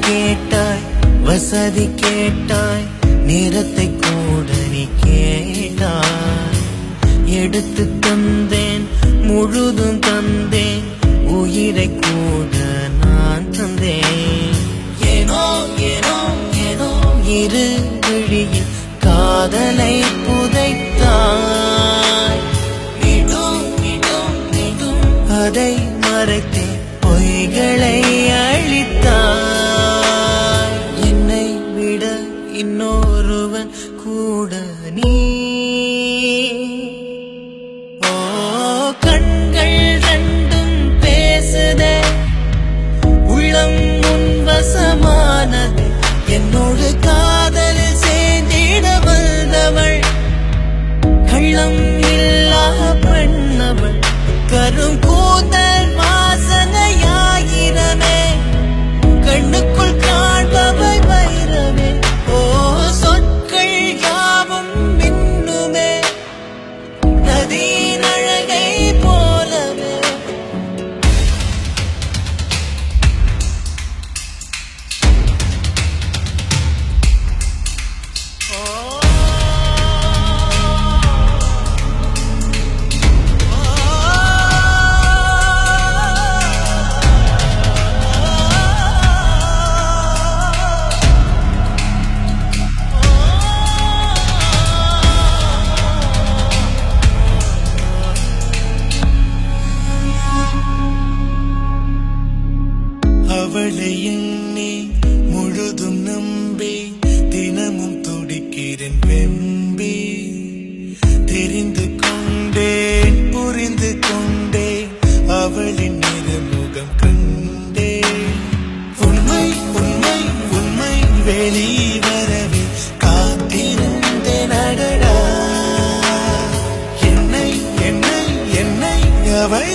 கேட்டாய், வசதி கேட்டாய், நேரத்தை கூட நீ கேட்டாய். எடுத்து தந்தேன், முழுதும் தந்தேன், உயிரை கூட நான் தந்தேன். ஏனோ ஏனோ ஏனோ இரு வழியில் காதலை புதைத்தாய். மீண்டும் மீண்டும் மீண்டும் அதை மறைத்தேன், பொய்களை அழித்தாய். என்னை விட இன்னொருவன் கூட நீ. ஓ கண்கள் ரெண்டும் பேசுதே, உள்ளம் உன் வசமானது. என்னோடு காதலில் சேர்ந்திட வந்தவள், கள்ளம் இல்லா பெண்ணவள். கரும் கூந்தல் வாசனையாயிரமே, கண்ணுக்குள் காண்பவை வைரமே. ஓ சொற்கள் யாவும் மின்னுமே, நதியின் அழகை போலவே. அவளை எண்ணி முழுதும் நம்பி தினமும் துடிக்கிறேன் வெம்பி. தெரிந்து கொண்டேன், புரிந்து கொண்டேன், அவளின் நிறமுகம் கண்டேன். உண்மை உண்மை உண்மை வெளிவரவே காத்திருந்தேன் அடடா. என்னை என்னை என்னை அவள்